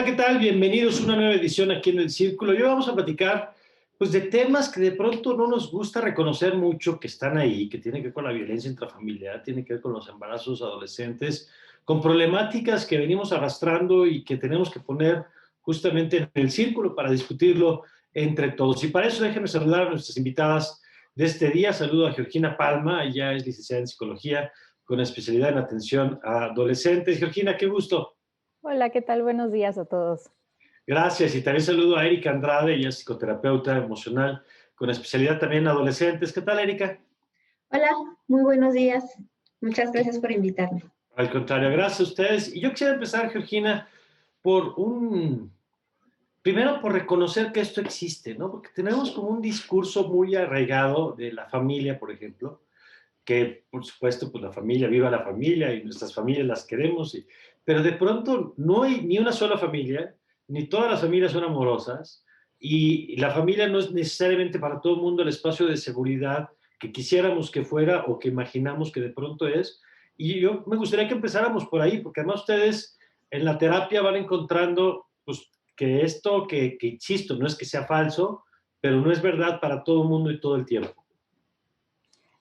Hola, ¿qué tal? Bienvenidos a una nueva edición aquí en El Círculo. Hoy vamos a platicar pues, de temas que de pronto no nos gusta reconocer mucho, que están ahí, que tienen que ver con la violencia intrafamiliar, tienen que ver con los embarazos adolescentes, con problemáticas que venimos arrastrando y que tenemos que poner justamente en el círculo para discutirlo entre todos. Y para eso déjenme saludar a nuestras invitadas de este día. Saludo a Georgina Palma, ella es licenciada en Psicología con especialidad en atención a adolescentes. Georgina, qué gusto. Hola, ¿qué tal? Buenos días a todos. Gracias. Y también saludo a Erika Andrade, ella es psicoterapeuta emocional con especialidad también en adolescentes. ¿Qué tal, Erika? Hola, muy buenos días. Muchas gracias por invitarme. Al contrario, gracias a ustedes. Y yo quisiera empezar, Georgina, por primero por reconocer que esto existe, ¿no? Porque tenemos como un discurso muy arraigado de la familia, por ejemplo, que por supuesto, pues la familia, viva la familia y nuestras familias las queremos, pero de pronto no hay ni una sola familia, ni todas las familias son amorosas, y la familia no es necesariamente para todo el mundo el espacio de seguridad que quisiéramos que fuera o que imaginamos que de pronto es. Y yo me gustaría que empezáramos por ahí, porque además ustedes en la terapia van encontrando pues, que esto, que insisto, no es que sea falso, pero no es verdad para todo el mundo y todo el tiempo.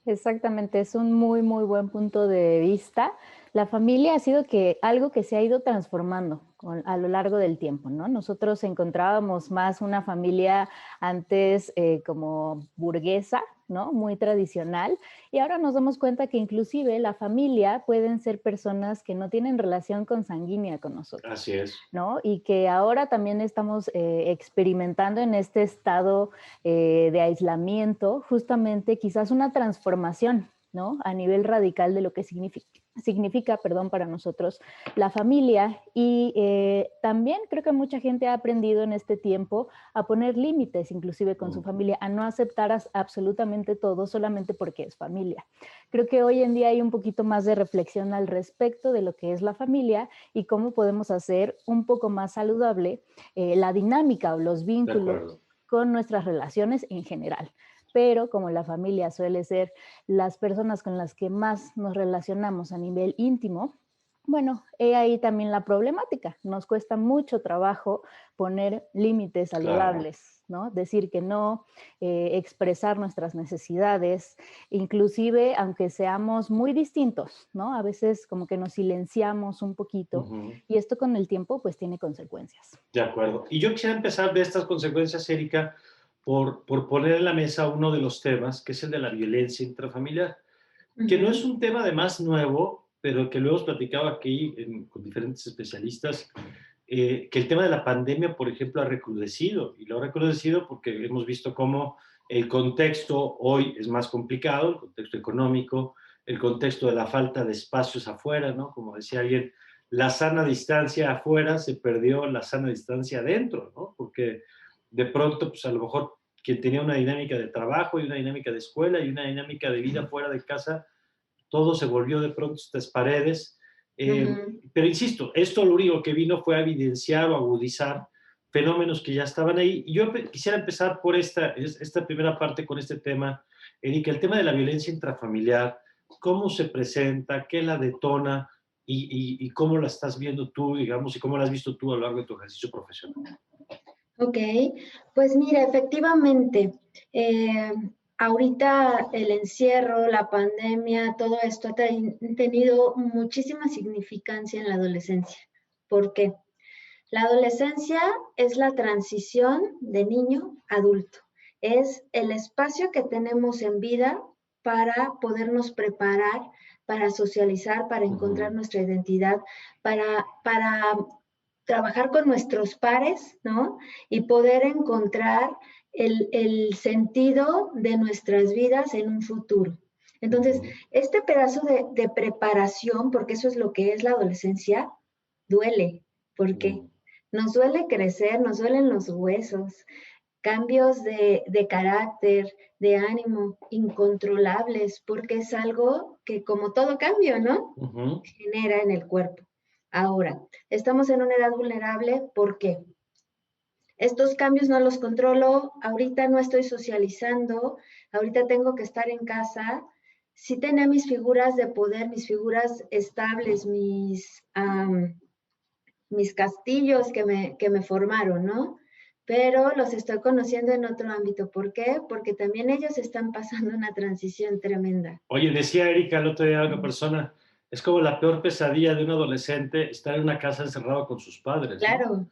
Exactamente, es un muy buen punto de vista. La familia ha sido algo que se ha ido transformando a lo largo del tiempo, ¿no? Nosotros encontrábamos más una familia antes como burguesa, ¿no? Muy tradicional, y ahora nos damos cuenta que inclusive la familia pueden ser personas que no tienen relación consanguínea con nosotros, Así es. ¿no? Y que ahora también estamos experimentando en este estado de aislamiento, justamente quizás una transformación, ¿no? A nivel radical de lo que significa, para nosotros la familia. Y también creo que mucha gente ha aprendido en este tiempo a poner límites, inclusive con su familia, a no aceptar absolutamente todo solamente porque es familia. Creo que hoy en día hay un poquito más de reflexión al respecto de lo que es la familia y cómo podemos hacer un poco más saludable la dinámica o los vínculos con nuestras relaciones en general. Pero como la familia suele ser las personas con las que más nos relacionamos a nivel íntimo, bueno, he ahí también la problemática. Nos cuesta mucho trabajo poner límites saludables, ¿no? Decir que no, expresar nuestras necesidades, inclusive aunque seamos muy distintos, ¿no? A veces como que nos silenciamos un poquito y esto con el tiempo pues tiene consecuencias. De acuerdo. Y yo quisiera empezar de estas consecuencias, Erika, por poner en la mesa uno de los temas, que es el de la violencia intrafamiliar, que no es un tema además nuevo, pero que lo hemos platicado aquí con diferentes especialistas, que el tema de la pandemia, por ejemplo, ha recrudecido, y lo ha recrudecido porque hemos visto cómo el contexto hoy es más complicado, el contexto económico, el contexto de la falta de espacios afuera, ¿no? Como decía alguien, la sana distancia afuera se perdió la sana distancia adentro, ¿no? Porque de pronto, pues a lo mejor quien tenía una dinámica de trabajo y una dinámica de escuela y una dinámica de vida fuera de casa, todo se volvió de pronto estas paredes. Pero insisto, esto lo único que vino fue a evidenciar o agudizar fenómenos que ya estaban ahí. Y yo quisiera empezar por esta primera parte con este tema, Erika, el tema de la violencia intrafamiliar, cómo se presenta, qué la detona y cómo la estás viendo tú, digamos, y cómo la has visto tú a lo largo de tu ejercicio profesional. Ok, pues mira, efectivamente, ahorita el encierro, la pandemia, todo esto ha tenido muchísima significancia en la adolescencia. ¿Por qué? La adolescencia es la transición de niño a adulto. Es el espacio que tenemos en vida para podernos preparar, para socializar, para encontrar nuestra identidad, para trabajar con nuestros pares, ¿no? Y poder encontrar el sentido de nuestras vidas en un futuro. Entonces, este pedazo de preparación, porque eso es lo que es la adolescencia, duele. ¿Por qué? Nos duele crecer, nos duelen los huesos, cambios de carácter, de ánimo, incontrolables, porque es algo que como todo cambio, ¿no? Genera en el cuerpo. Ahora, estamos en una edad vulnerable, ¿por qué? Estos cambios no los controlo, ahorita no estoy socializando, ahorita tengo que estar en casa. Sí tenía mis figuras de poder, mis figuras estables, mis castillos que me formaron, ¿no? Pero los estoy conociendo en otro ámbito. ¿Por qué? Porque también ellos están pasando una transición tremenda. Oye, decía Erika el otro día a una persona, es como la peor pesadilla de un adolescente estar en una casa encerrado con sus padres, ¿no? Claro,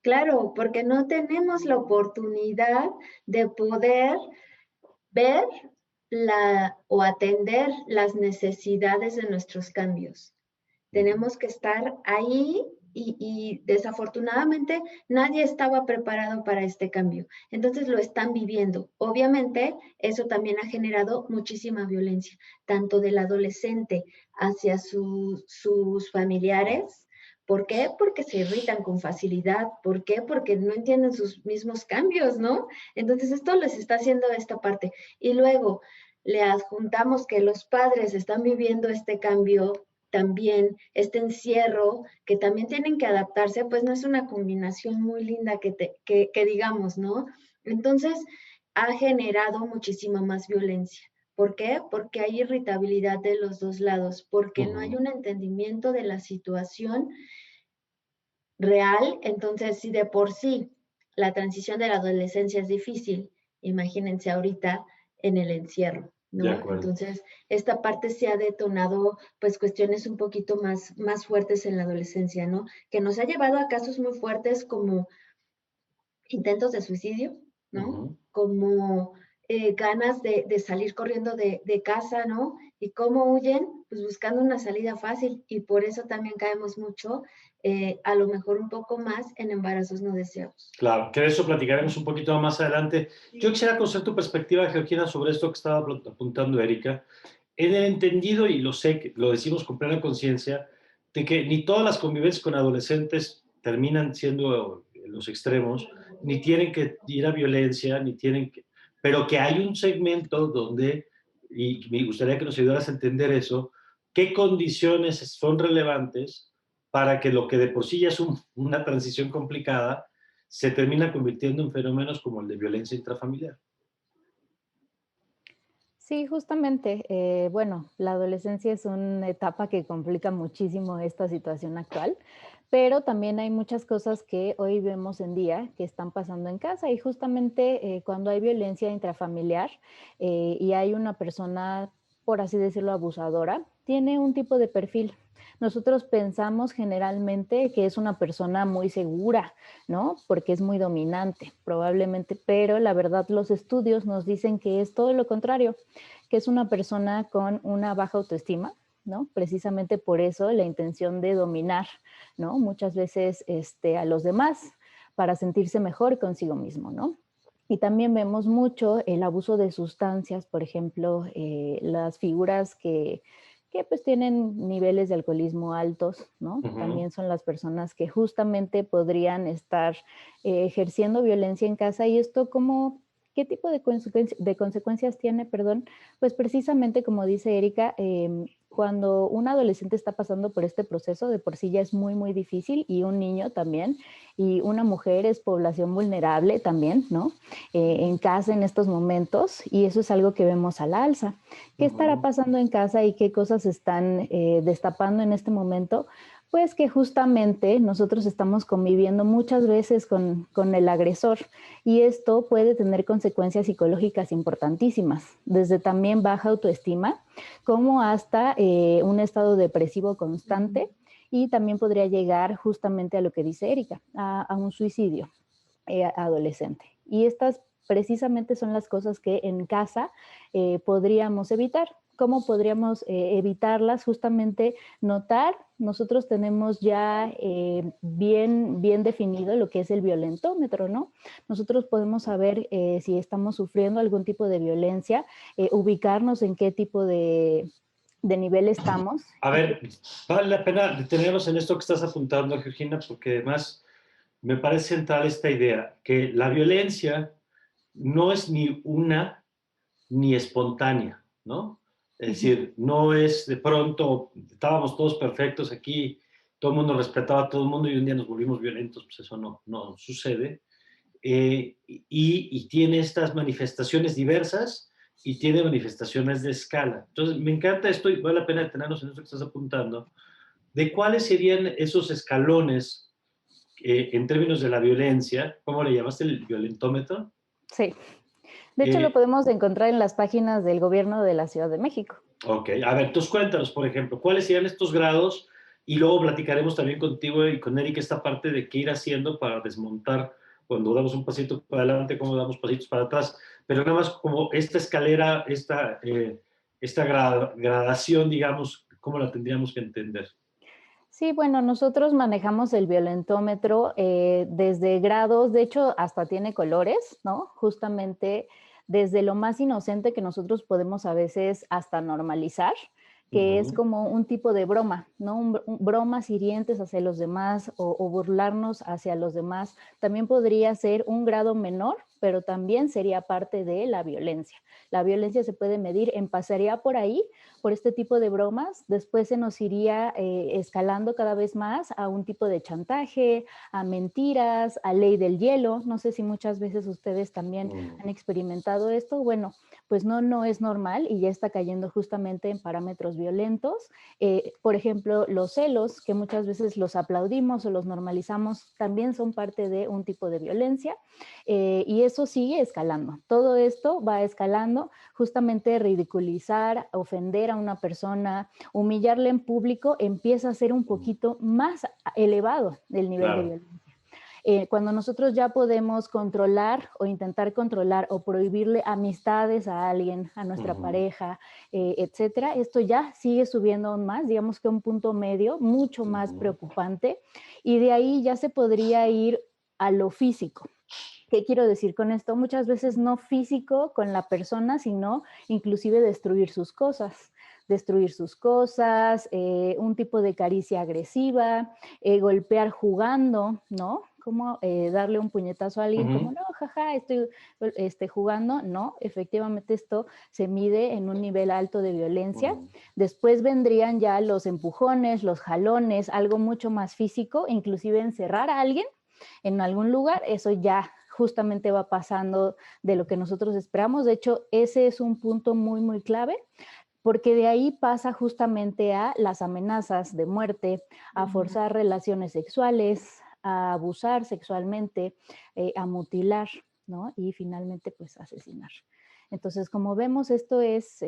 claro, porque no tenemos la oportunidad de poder ver o atender las necesidades de nuestros cambios. Tenemos que estar ahí y desafortunadamente nadie estaba preparado para este cambio. Entonces lo están viviendo. Obviamente eso también ha generado muchísima violencia, tanto del adolescente hacia sus familiares. ¿Por qué? Porque se irritan con facilidad. ¿Por qué? Porque no entienden sus mismos cambios, ¿no? Entonces esto les está haciendo esta parte. Y luego le adjuntamos que los padres están viviendo este cambio también, este encierro, que también tienen que adaptarse, pues no es una combinación muy linda que digamos, ¿no? Entonces, ha generado muchísima más violencia. ¿Por qué? Porque hay irritabilidad de los dos lados, porque no hay un entendimiento de la situación real. Entonces, si de por sí la transición de la adolescencia es difícil, imagínense ahorita en el encierro, De ¿no? acuerdo. Entonces, esta parte se ha detonado, pues, cuestiones un poquito más fuertes en la adolescencia, ¿no? Que nos ha llevado a casos muy fuertes como intentos de suicidio, ¿no? Como ganas de salir corriendo de casa, ¿no? ¿Y cómo huyen? Pues buscando una salida fácil. Y por eso también caemos mucho, a lo mejor un poco más en embarazos no deseados. Claro, que de eso platicaremos un poquito más adelante. Yo quisiera conocer tu perspectiva, Georgina, sobre esto que estaba apuntando Erika, en el entendido, y lo sé, que lo decimos con plena conciencia, de que ni todas las convivencias con adolescentes terminan siendo los extremos, ni tienen que ir a violencia, ni tienen que, pero que hay un segmento donde, y me gustaría que nos ayudaras a entender eso, qué condiciones son relevantes para que lo que de por sí ya es una transición complicada, se termina convirtiendo en fenómenos como el de violencia intrafamiliar. Sí, justamente, bueno, la adolescencia es una etapa que complica muchísimo esta situación actual, pero también hay muchas cosas que hoy vemos en día que están pasando en casa y justamente cuando hay violencia intrafamiliar y hay una persona, por así decirlo, abusadora, tiene un tipo de perfil. Nosotros pensamos generalmente que es una persona muy segura, ¿no? Porque es muy dominante, probablemente, pero la verdad los estudios nos dicen que es todo lo contrario, que es una persona con una baja autoestima, ¿no? Precisamente por eso la intención de dominar, ¿no? Muchas veces a los demás para sentirse mejor consigo mismo, ¿no? Y también vemos mucho el abuso de sustancias, por ejemplo, las figuras que pues tienen niveles de alcoholismo altos, ¿no? También son las personas que justamente podrían estar ejerciendo violencia en casa y esto como, ¿qué tipo de consecuencias tiene? Perdón, pues precisamente como dice Erika, cuando un adolescente está pasando por este proceso, de por sí ya es muy, muy difícil y un niño también, y una mujer es población vulnerable también, ¿no? En casa en estos momentos y eso es algo que vemos a la alza. ¿Qué estará pasando en casa y qué cosas están destapando en este momento? Pues que justamente nosotros estamos conviviendo muchas veces con el agresor y esto puede tener consecuencias psicológicas importantísimas, desde también baja autoestima como hasta un estado depresivo constante y también podría llegar justamente a lo que dice Erika, a un suicidio adolescente. Y estas precisamente son las cosas que en casa podríamos evitar. ¿Cómo podríamos evitarlas? Justamente notar, nosotros tenemos ya bien definido lo que es el violentómetro, ¿no? Nosotros podemos saber si estamos sufriendo algún tipo de violencia, ubicarnos en qué tipo de nivel estamos. A ver, vale la pena detenernos en esto que estás apuntando, Georgina, porque además me parece central esta idea, que la violencia no es ni una ni espontánea, ¿no? Es decir, no es de pronto, estábamos todos perfectos aquí, todo el mundo respetaba a todo el mundo y un día nos volvimos violentos, pues eso no sucede. Y tiene estas manifestaciones diversas y tiene manifestaciones de escala. Entonces, me encanta esto y vale la pena detenernos en esto que estás apuntando, de cuáles serían esos escalones en términos de la violencia, ¿cómo le llamaste? ¿El violentómetro? Sí. De hecho, lo podemos encontrar en las páginas del gobierno de la Ciudad de México. Ok, a ver, entonces cuéntanos, por ejemplo, ¿cuáles serían estos grados? Y luego platicaremos también contigo y con Eric esta parte de qué ir haciendo para desmontar cuando damos un pasito para adelante, cómo damos pasitos para atrás. Pero nada más como esta escalera, esta gradación, digamos, ¿cómo la tendríamos que entender? Sí, bueno, nosotros manejamos el violentómetro desde grados, de hecho, hasta tiene colores, ¿no? Justamente desde lo más inocente que nosotros podemos a veces hasta normalizar, que es como un tipo de broma, ¿no? Bromas hirientes hacia los demás o burlarnos hacia los demás. También podría ser un grado menor, pero también sería parte de la violencia. La violencia se puede medir, pasaría por ahí, por este tipo de bromas, después se nos iría escalando cada vez más a un tipo de chantaje, a mentiras, a ley del hielo. No sé si muchas veces ustedes también han experimentado esto. Bueno, pues no es normal y ya está cayendo justamente en parámetros violentos. Por ejemplo, los celos, que muchas veces los aplaudimos o los normalizamos, también son parte de un tipo de violencia y eso sigue escalando. Todo esto va escalando, justamente ridiculizar, ofender a una persona, humillarle en público, empieza a ser un poquito más elevado el nivel de violencia. Cuando nosotros ya podemos controlar o intentar controlar o prohibirle amistades a alguien, a nuestra pareja, etcétera, esto ya sigue subiendo aún más, digamos que un punto medio mucho más preocupante, y de ahí ya se podría ir a lo físico. ¿Qué quiero decir con esto? Muchas veces no físico con la persona, sino inclusive destruir sus cosas, un tipo de caricia agresiva, golpear jugando, ¿no? Como darle un puñetazo a alguien, como, no, jaja, estoy jugando. No, efectivamente esto se mide en un nivel alto de violencia. Después vendrían ya los empujones, los jalones, algo mucho más físico, inclusive encerrar a alguien en algún lugar, eso ya justamente va pasando de lo que nosotros esperamos. De hecho, ese es un punto muy, muy clave, porque de ahí pasa justamente a las amenazas de muerte, a forzar relaciones sexuales, a abusar sexualmente, a mutilar, ¿no? Y finalmente, pues, asesinar. Entonces, como vemos, esto es,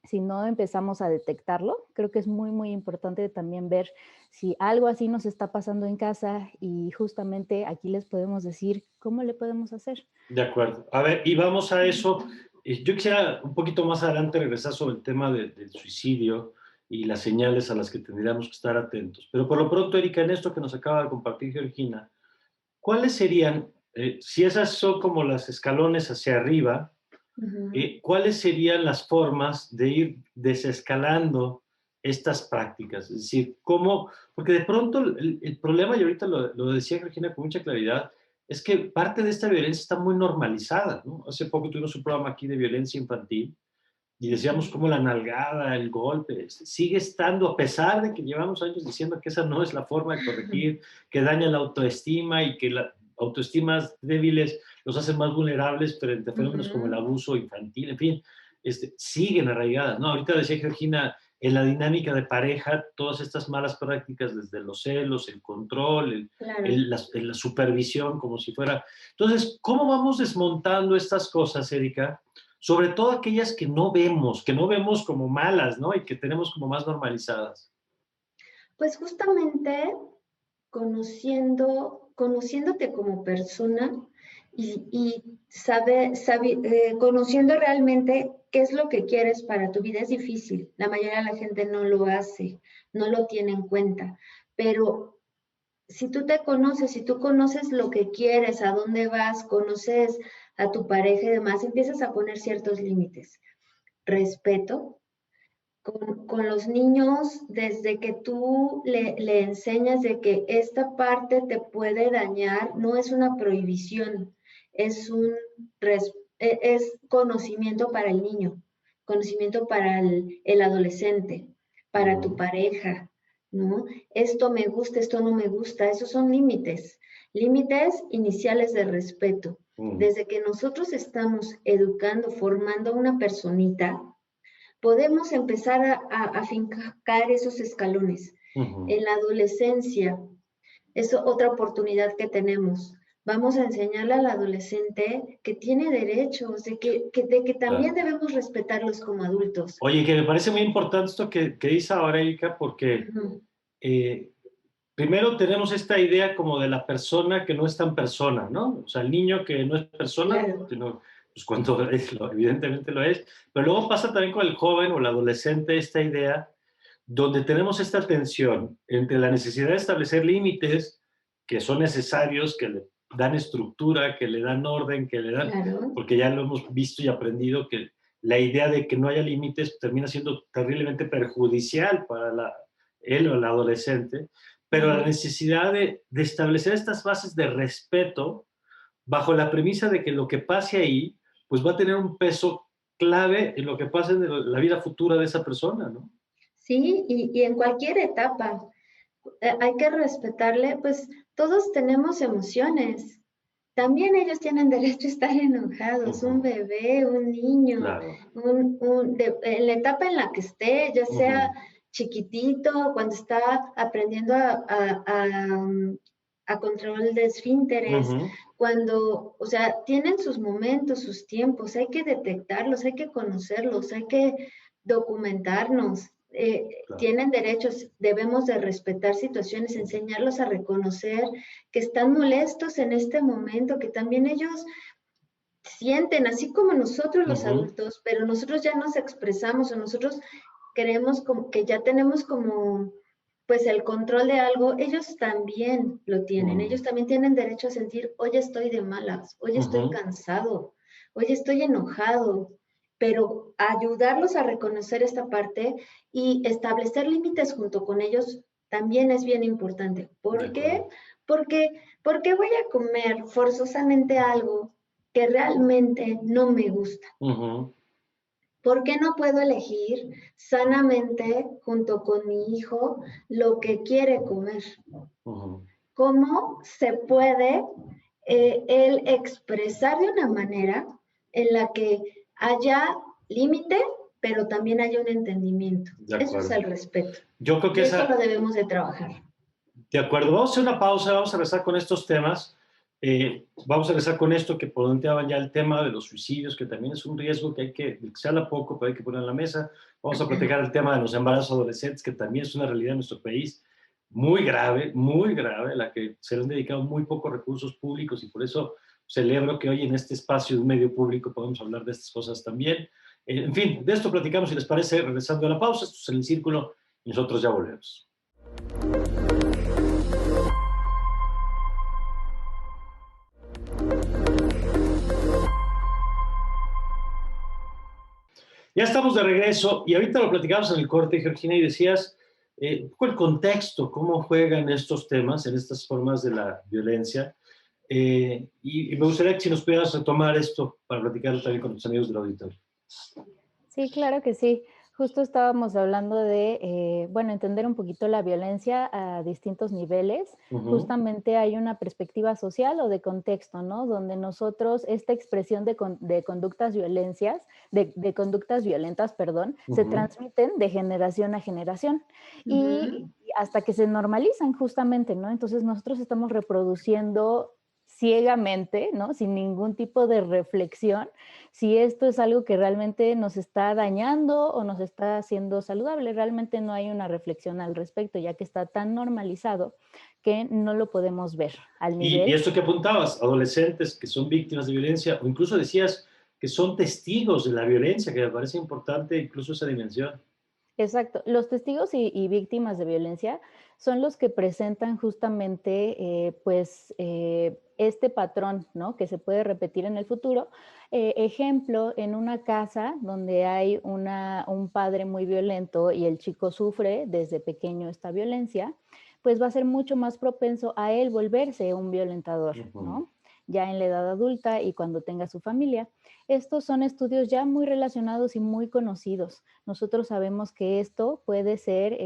si no empezamos a detectarlo, creo que es muy, muy importante también ver si algo así nos está pasando en casa y justamente aquí les podemos decir cómo le podemos hacer. De acuerdo. A ver, y vamos a eso. Yo quisiera un poquito más adelante regresar sobre el tema del suicidio y las señales a las que tendríamos que estar atentos. Pero por lo pronto, Erika, en esto que nos acaba de compartir Georgina, ¿cuáles serían, si esas son como las escalones hacia arriba, cuáles serían las formas de ir desescalando estas prácticas? Es decir, cómo, porque de pronto el problema, y ahorita lo decía Georgina con mucha claridad, es que parte de esta violencia está muy normalizada, ¿no? Hace poco tuvimos un programa aquí de violencia infantil y decíamos cómo la nalgada, el golpe, sigue estando, a pesar de que llevamos años diciendo que esa no es la forma de corregir, que daña la autoestima y que las autoestimas débiles los hacen más vulnerables frente a fenómenos como el abuso infantil, en fin, siguen arraigadas, ¿no? Ahorita decía Georgina, en la dinámica de pareja, todas estas malas prácticas, desde los celos, el control, Claro. la supervisión, como si fuera... Entonces, ¿cómo vamos desmontando estas cosas, Erika? Sobre todo aquellas que no vemos como malas, ¿no? Y que tenemos como más normalizadas. Pues justamente conociéndote como persona y conociendo realmente qué es lo que quieres para tu vida. Es difícil, la mayoría de la gente no lo hace, no lo tiene en cuenta, pero si tú te conoces, si tú conoces lo que quieres, a dónde vas, conoces a tu pareja y demás, empiezas a poner ciertos límites. Respeto, con los niños, desde que tú le enseñas de que esta parte te puede dañar, no es una prohibición, es es conocimiento para el niño, conocimiento para el adolescente, para tu pareja, ¿no? Esto me gusta, esto no me gusta, esos son límites, límites iniciales de respeto. Desde que nosotros estamos educando, formando a una personita, podemos empezar a fincar esos escalones. En la adolescencia, Es otra oportunidad que tenemos. Vamos a enseñarle al adolescente que tiene derechos, de que también Claro. debemos respetarlos como adultos. Oye, que me parece muy importante esto que dice ahora Erika, porque Ujú. eh, primero tenemos esta idea como de la persona que no es tan persona, ¿no? O sea, el niño que no es persona, Claro. sino, pues cuando evidentemente lo es, pero luego pasa también con el joven o el adolescente esta idea donde tenemos esta tensión entre la necesidad de establecer límites que son necesarios, que le dan estructura, que le dan orden, que le dan, Claro. porque ya lo hemos visto y aprendido que la idea de que no haya límites termina siendo terriblemente perjudicial para él o el adolescente, pero la Ujú. necesidad de establecer estas bases de respeto bajo la premisa de que lo que pase ahí, pues va a tener un peso clave en lo que pase en la vida futura de esa persona, ¿no? Sí, y en cualquier etapa hay que respetarle, pues todos tenemos emociones. También ellos tienen derecho a estar enojados, un Ujú, bebé, un niño, claro. en la etapa en la que esté, ya sea Ujú, chiquitito, cuando está aprendiendo a control de esfínteres, ujú, cuando, o sea, tienen sus momentos, sus tiempos, hay que detectarlos, hay que conocerlos, hay que documentarnos. claro. Tienen derechos, debemos de respetar situaciones, enseñarlos a reconocer que están molestos en este momento, que también ellos sienten, así como nosotros los Ujú, adultos, pero nosotros ya nos expresamos o nosotros creemos como que ya tenemos como pues el control de algo, ellos también lo tienen, ellos ujú, también tienen derecho a sentir, hoy estoy de malas, hoy estoy ujú, cansado, hoy estoy enojado, pero ayudarlos a reconocer esta parte y establecer límites junto con ellos también es bien importante. de ¿Por qué? acuerdo. Porque, porque voy a comer forzosamente algo que realmente no me gusta. Ujú, ¿Por qué no puedo elegir sanamente junto con mi hijo lo que quiere comer? ujú, ¿Cómo se puede él expresar de una manera en la que haya límite, pero también haya un entendimiento? de Eso es el acuerdo. respeto. Yo creo que Y eso lo esa, debemos de trabajar. de acuerdo. Vamos a hacer una pausa, vamos a regresar con estos temas. Vamos a regresar con esto que planteaban ya el tema de los suicidios, que también es un riesgo que hay que se habla poco, pero hay que poner en la mesa. Vamos a platicar el tema de los embarazos adolescentes, que también es una realidad en nuestro país muy grave, a la que se le han dedicado muy pocos recursos públicos y por eso celebro que hoy en este espacio de un medio público podamos hablar de estas cosas también. En fin, de esto platicamos, si les parece, regresando a la pausa. Esto es En el Círculo y nosotros ya volvemos. Ya estamos de regreso y ahorita lo platicamos en el corte, Georgina, y decías un poco el contexto, cómo juegan estos temas en estas formas de la violencia. Y me gustaría que si nos pudieras retomar esto para platicarlo también con tus amigos del auditorio. Sí, claro que sí. Justo estábamos hablando de, bueno, entender un poquito la violencia a distintos niveles. Ujú, Justamente hay una perspectiva social o de contexto, ¿no? Donde nosotros, esta expresión de conductas de conductas violentas, perdón, se ujú, transmiten de generación a generación y Ujú. hasta que se normalizan justamente, ¿no? Entonces nosotros estamos reproduciendo ciegamente, ¿no? Sin ningún tipo de reflexión si esto es algo que realmente nos está dañando o nos está haciendo saludable. Realmente no hay una reflexión al respecto, ya que está tan normalizado que no lo podemos ver al y nivel. esto que apuntabas, adolescentes que son víctimas de violencia, o incluso decías que son testigos de la violencia, que me parece importante incluso esa dimensión. Exacto. Los testigos y víctimas de violencia son los que presentan justamente, este patrón, ¿no? Que se puede repetir en el futuro. Ejemplo, en una casa donde hay un padre muy violento y el chico sufre desde pequeño esta violencia, pues va a ser mucho más propenso a él volverse un violentador, Ujú, ¿no? Ya en la edad adulta y cuando tenga su familia. Estos son estudios ya muy relacionados y muy conocidos. Nosotros sabemos que esto puede ser,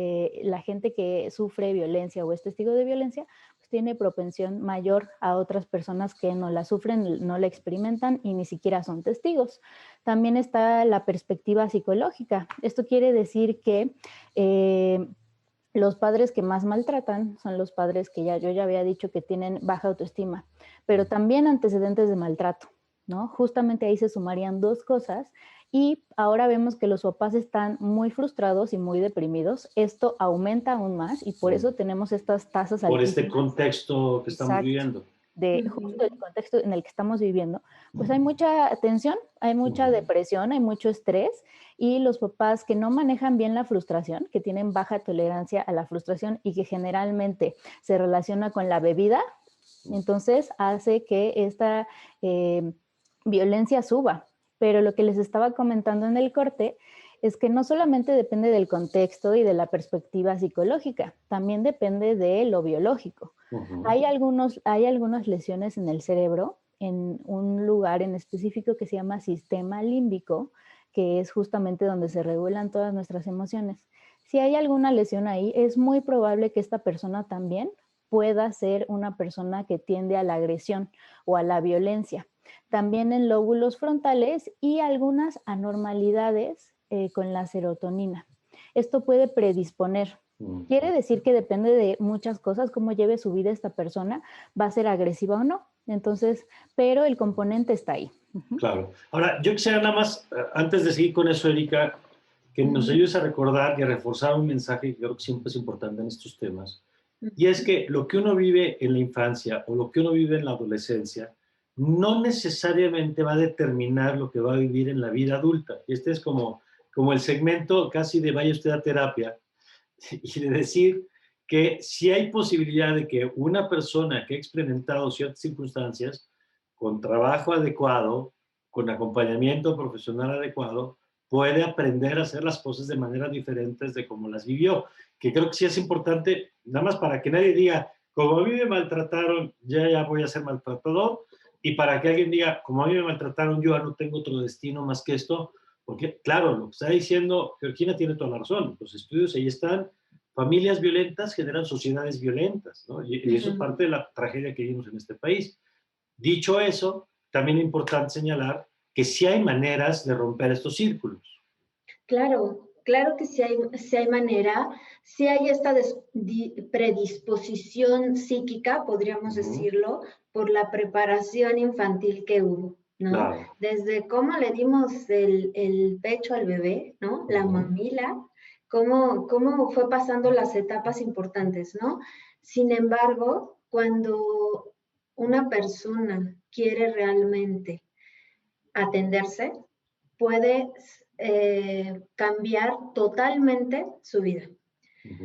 la gente que sufre violencia o es testigo de violencia, pues tiene propensión mayor a otras personas que no la sufren, no la experimentan y ni siquiera son testigos. También está la perspectiva psicológica. Esto quiere decir que Los padres que más maltratan son los padres que yo ya había dicho que tienen baja autoestima, pero también antecedentes de maltrato, ¿no? Justamente ahí se sumarían dos cosas y ahora vemos que los papás están muy frustrados y muy deprimidos. Esto aumenta aún más y por eso tenemos estas tasas Por altísimas. este contexto que estamos Exacto. viviendo. De justo el contexto en el que estamos viviendo, pues hay mucha tensión, hay mucha depresión, hay mucho estrés y los papás que no manejan bien la frustración, que tienen baja tolerancia a la frustración y que generalmente se relaciona con la bebida, entonces hace que esta violencia suba. Pero lo que les estaba comentando en el corte es que no solamente depende del contexto y de la perspectiva psicológica, también depende de lo biológico. Hay algunas lesiones en el cerebro, en un lugar en específico que se llama sistema límbico, que es justamente donde se regulan todas nuestras emociones. Si hay alguna lesión ahí, es muy probable que esta persona también pueda ser una persona que tiende a la agresión o a la violencia. También en lóbulos frontales y algunas anormalidades con la serotonina. Esto puede predisponer. Quiere decir que depende de muchas cosas, cómo lleve su vida esta persona, va a ser agresiva o no. Entonces, pero el componente está ahí. Claro. Ahora, yo quisiera nada más, antes de seguir con eso, Erika, que nos ayudes a recordar y a reforzar un mensaje que creo que siempre es importante en estos temas. Y es que lo que uno vive en la infancia o lo que uno vive en la adolescencia no necesariamente va a determinar lo que va a vivir en la vida adulta. Y este es como el segmento casi de vaya usted a terapia y de decir que si hay posibilidad de que una persona que ha experimentado ciertas circunstancias con trabajo adecuado, con acompañamiento profesional adecuado, puede aprender a hacer las cosas de maneras diferentes de como las vivió. Que creo que sí es importante, nada más para que nadie diga, como a mí me maltrataron, ya voy a ser maltratador, y para que alguien diga, como a mí me maltrataron, yo ya no tengo otro destino más que esto, porque claro, lo que está diciendo Georgina tiene toda la razón, los estudios ahí están, familias violentas generan sociedades violentas, ¿no? Y eso es parte de la tragedia que vivimos en este país. Dicho eso, también es importante señalar que sí hay maneras de romper estos círculos. Claro, claro que sí hay manera, sí hay esta predisposición psíquica, podríamos decirlo, por la preparación infantil que hubo, ¿no? Claro. Desde cómo le dimos el pecho al bebé, ¿no? La mamila, cómo fue pasando las etapas importantes, ¿no? Sin embargo, cuando una persona quiere realmente atenderse, puede cambiar totalmente su vida.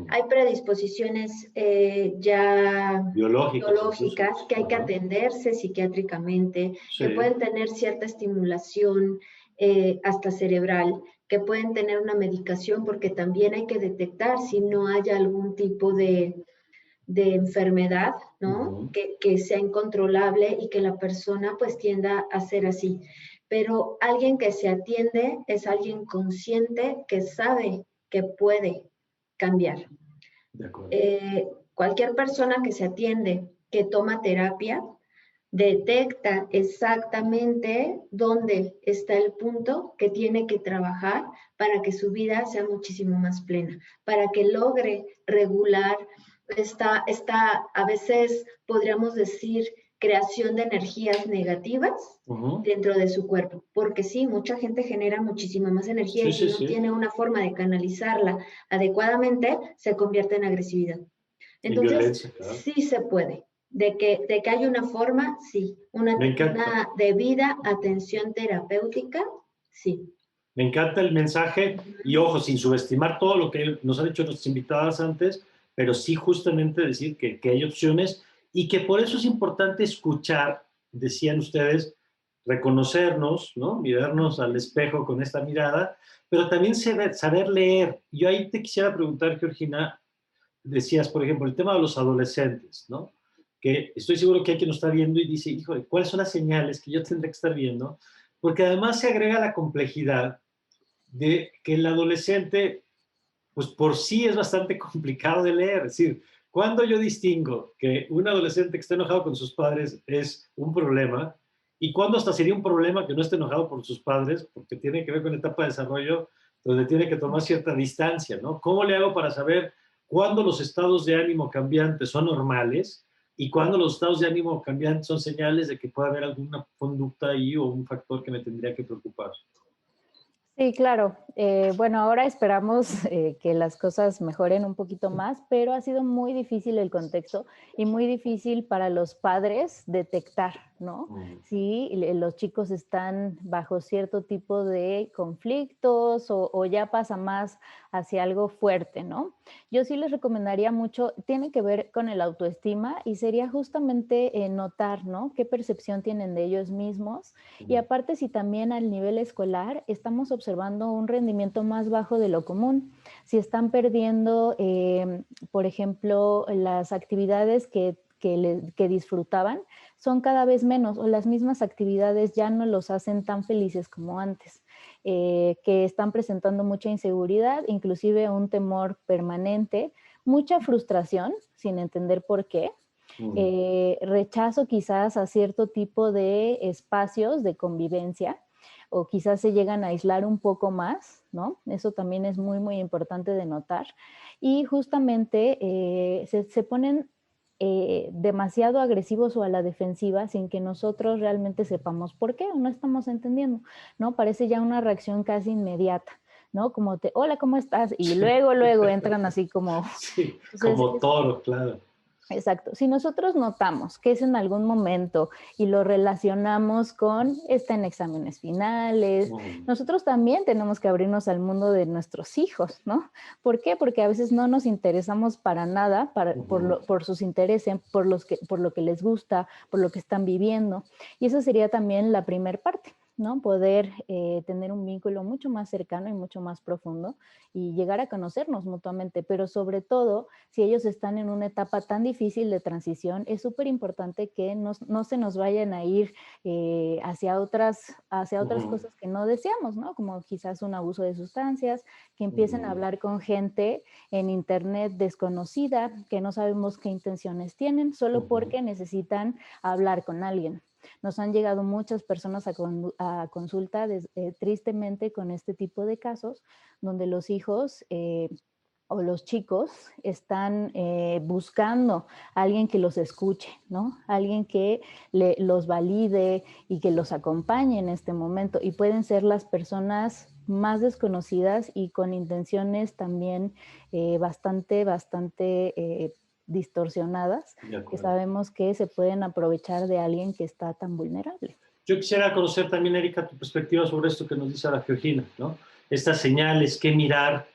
Hay predisposiciones ya biológicas que hay que atenderse psiquiátricamente, que pueden tener cierta estimulación hasta cerebral, que pueden tener una medicación, porque también hay que detectar si no haya algún tipo de enfermedad, ¿no? Que sea incontrolable y que la persona pues tienda a ser así. Pero alguien que se atiende es alguien consciente que sabe que puede cambiar. Cualquier persona que se atiende, que toma terapia, detecta exactamente dónde está el punto que tiene que trabajar para que su vida sea muchísimo más plena, para que logre regular esta a veces podríamos decir, creación de energías negativas dentro de su cuerpo, porque sí, mucha gente genera muchísima más energía y si no tiene una forma de canalizarla adecuadamente, se convierte en agresividad. Entonces, sí se puede. De que hay una forma, sí. Una debida atención terapéutica, sí. Me encanta el mensaje y ojo, sin subestimar todo lo que nos han dicho nuestras invitadas antes, pero sí justamente decir que hay opciones y que por eso es importante escuchar, decían ustedes, reconocernos, ¿no? Mirarnos al espejo con esta mirada, pero también saber leer. Yo ahí te quisiera preguntar, Georgina, decías, por ejemplo, el tema de los adolescentes, ¿no? Que estoy seguro que hay quien nos está viendo y dice, híjole, ¿cuáles son las señales que yo tendré que estar viendo? Porque además se agrega la complejidad de que el adolescente, pues por sí es bastante complicado de leer. Es decir, cuando yo distingo que un adolescente que está enojado con sus padres es un problema, y cuando hasta sería un problema que no esté enojado por sus padres, porque tiene que ver con la etapa de desarrollo, donde tiene que tomar cierta distancia, ¿no? ¿Cómo le hago para saber cuándo los estados de ánimo cambiantes son normales y cuándo los estados de ánimo cambiantes son señales de que puede haber alguna conducta ahí o un factor que me tendría que preocupar. Sí, claro. Bueno, ahora esperamos que las cosas mejoren un poquito más, pero ha sido muy difícil el contexto y muy difícil para los padres detectar, ¿no? Si los chicos están bajo cierto tipo de conflictos o ya pasa más hacia algo fuerte, ¿no? Yo sí les recomendaría mucho, tiene que ver con el autoestima y sería justamente notar, ¿no? ¿Qué percepción tienen de ellos mismos? Y aparte, si también al nivel escolar estamos observando un rendimiento más bajo de lo común, si están perdiendo, por ejemplo, las actividades que disfrutaban, son cada vez menos o las mismas actividades ya no los hacen tan felices como antes, que están presentando mucha inseguridad, inclusive un temor permanente, mucha frustración sin entender por qué. Rechazo quizás a cierto tipo de espacios de convivencia o quizás se llegan a aislar un poco más, ¿no? Eso también es muy, muy importante de notar. Y justamente se ponen demasiado agresivos o a la defensiva sin que nosotros realmente sepamos por qué o no estamos entendiendo, ¿no? Parece ya una reacción casi inmediata, ¿no? Como hola, ¿cómo estás? Y luego entran así como... Sí, Entonces, como toro, claro. exacto. Si nosotros notamos que es en algún momento y lo relacionamos con, está en exámenes finales, nosotros también tenemos que abrirnos al mundo de nuestros hijos, ¿no? ¿Por qué? Porque a veces no nos interesamos para nada por sus intereses, por lo que les gusta, por lo que están viviendo. Y eso sería también la primer parte, ¿no? Poder tener un vínculo mucho más cercano y mucho más profundo y llegar a conocernos mutuamente, pero sobre todo, si ellos están en una etapa tan difícil de transición, es súper importante que no se nos vayan a ir hacia otras cosas que no deseamos, ¿no? Como quizás un abuso de sustancias, que empiecen a hablar con gente en internet desconocida, que no sabemos qué intenciones tienen, solo porque necesitan hablar con alguien. Nos han llegado muchas personas a consulta tristemente con este tipo de casos, donde los hijos o los chicos están buscando a alguien que los escuche, ¿no? Alguien que los valide y que los acompañe en este momento. Y pueden ser las personas más desconocidas y con intenciones también bastante distorsionadas, que sabemos que se pueden aprovechar de alguien que está tan vulnerable. Yo quisiera conocer también, Erika, tu perspectiva sobre esto que nos dice la Georgina, ¿no? Estas señales, qué mirar,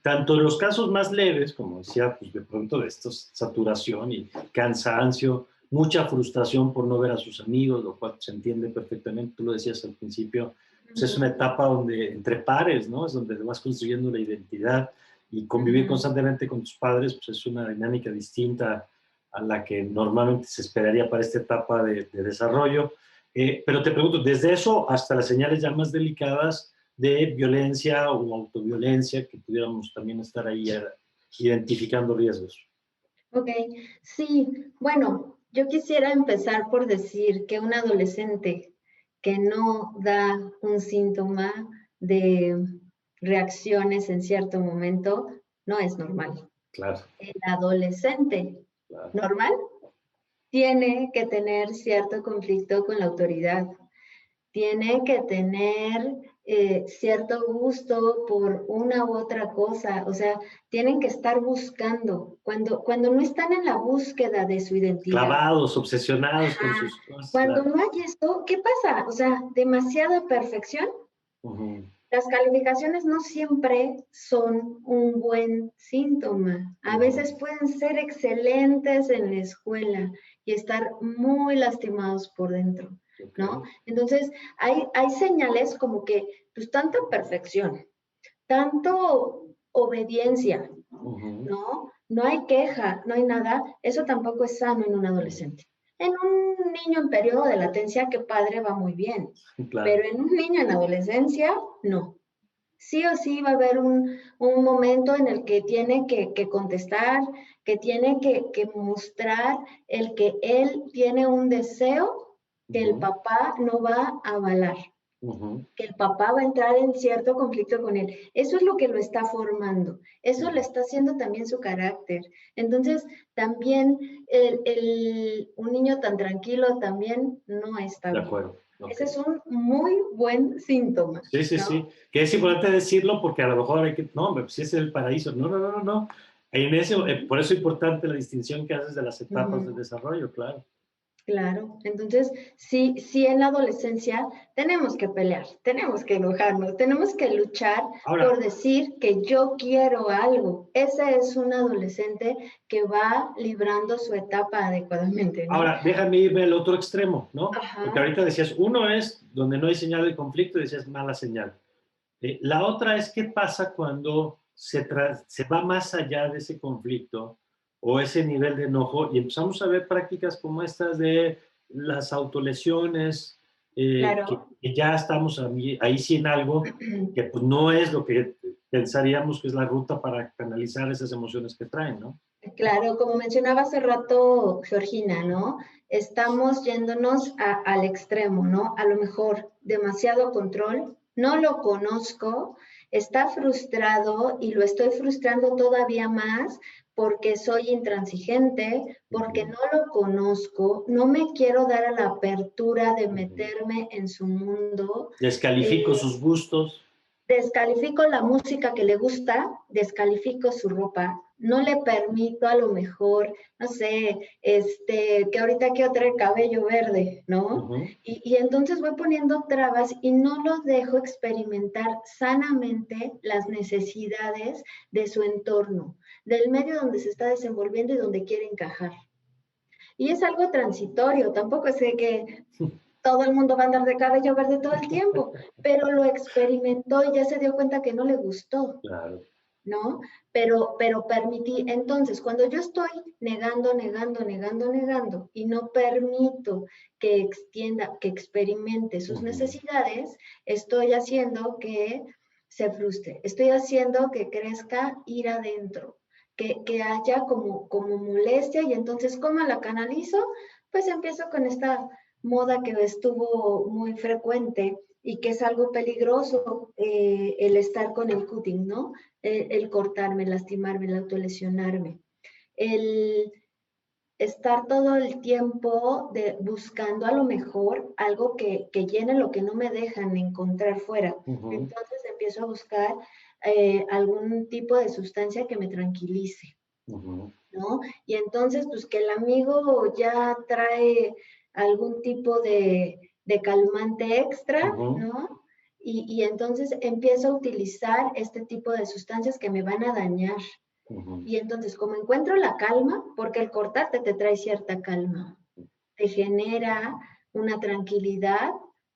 tanto en los casos más leves, como decía, pues de pronto de esta saturación y cansancio, mucha frustración por no ver a sus amigos, lo cual se entiende perfectamente, tú lo decías al principio, pues es una etapa donde entre pares, ¿no? Es donde vas construyendo la identidad y convivir constantemente con tus padres, pues es una dinámica distinta a la que normalmente se esperaría para esta etapa de desarrollo. Pero te pregunto, desde eso hasta las señales ya más delicadas de violencia o autoviolencia, que pudiéramos también estar ahí identificando riesgos. Ok, sí, bueno, yo quisiera empezar por decir que un adolescente que no da un síntoma de reacciones en cierto momento no es normal. Claro. El adolescente normal tiene que tener cierto conflicto con la autoridad, tiene que tener cierto gusto por una u otra cosa, o sea, tienen que estar buscando. Cuando no están en la búsqueda de su identidad. Clavados, obsesionados con sus cosas. Cuando no hay esto, ¿qué pasa? O sea, demasiada perfección. Las calificaciones no siempre son un buen síntoma. A veces pueden ser excelentes en la escuela y estar muy lastimados por dentro, ¿no? Entonces, hay señales como que, pues, tanta perfección, tanto obediencia, ¿no? No hay queja, no hay nada. Eso tampoco es sano en un adolescente. En un niño en periodo de latencia, qué padre, va muy bien. Claro. Pero en un niño en adolescencia, no. Sí o sí va a haber un momento en el que tiene que contestar, que tiene que mostrar el que él tiene un deseo que el papá no va a avalar. que el papá va a entrar en cierto conflicto con él. Eso es lo que lo está formando, eso le está haciendo también su carácter. Entonces, también un niño tan tranquilo también no está De bien. acuerdo. Okay. Ese es un muy buen síntoma. Sí, sí, ¿no? sí. Que es importante decirlo porque a lo mejor hay que, no, pues si es el paraíso. No, no, no, no, no. En ese, por eso es importante la distinción que haces de las etapas de desarrollo, claro. Claro, entonces sí, sí en la adolescencia tenemos que pelear, tenemos que enojarnos, tenemos que luchar por decir que yo quiero algo. Ese es un adolescente que va librando su etapa adecuadamente, ¿no? Ahora, déjame irme al otro extremo, ¿no? Ajá. Porque ahorita decías, uno es donde no hay señal de conflicto y decías mala señal. La otra es qué pasa cuando se va más allá de ese conflicto o ese nivel de enojo y empezamos a ver prácticas como estas de las autolesiones, Claro. que ya estamos ahí sí en algo que pues, no es lo que pensaríamos que es la ruta para canalizar esas emociones que traen, ¿no? Claro, como mencionaba hace rato Georgina, ¿no? Estamos yéndonos al extremo, ¿no? A lo mejor demasiado control, no lo conozco, está frustrado y lo estoy frustrando todavía más porque soy intransigente, porque no lo conozco, no me quiero dar a la apertura de meterme en su mundo. Descalifico sus gustos. Descalifico la música que le gusta, descalifico su ropa, no le permito a lo mejor, no sé, que ahorita quiero traer cabello verde, ¿no? Y entonces voy poniendo trabas y no lo dejo experimentar sanamente las necesidades de su entorno, del medio donde se está desenvolviendo y donde quiere encajar. Y es algo transitorio, tampoco sé que todo el mundo va a andar de cabello verde todo el tiempo, pero lo experimentó y ya se dio cuenta que no le gustó, claro. ¿no? Pero permití, entonces, cuando yo estoy negando y no permito que extienda, que experimente sus necesidades, estoy haciendo que se frustre, estoy haciendo que crezca ir adentro, que haya como molestia y entonces, ¿cómo la canalizo? Pues empiezo con esta moda que estuvo muy frecuente y que es algo peligroso, el estar con el cutting, ¿no? El cortarme, lastimarme, el autolesionarme. El estar todo el tiempo buscando a lo mejor algo que llene lo que no me dejan encontrar fuera. Entonces empiezo a buscar algún tipo de sustancia que me tranquilice, ¿no? Y entonces, pues que el amigo ya trae algún tipo de calmante extra, ¿no? Y entonces empiezo a utilizar este tipo de sustancias que me van a dañar. Y entonces, como encuentro la calma, porque el cortarte te trae cierta calma, te genera una tranquilidad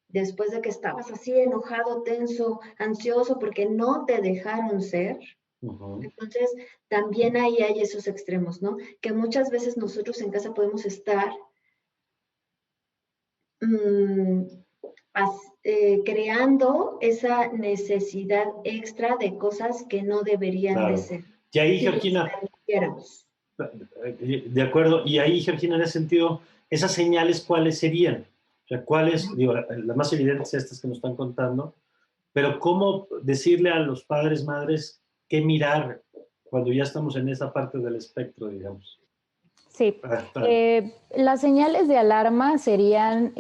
después de que estabas así enojado, tenso, ansioso, porque no te dejaron ser. Entonces, también ahí hay esos extremos, ¿no? Que muchas veces nosotros en casa podemos estar creando esa necesidad extra de cosas que no deberían de ser. Y ahí, si Georgina, de acuerdo, y ahí, Georgina, en ese sentido, ¿esas señales cuáles serían? O sea, ¿cuáles? Digo, las más evidentes estas que nos están contando, pero ¿cómo decirle a los padres, madres, qué mirar cuando ya estamos en esa parte del espectro, digamos? Sí, las señales de alarma serían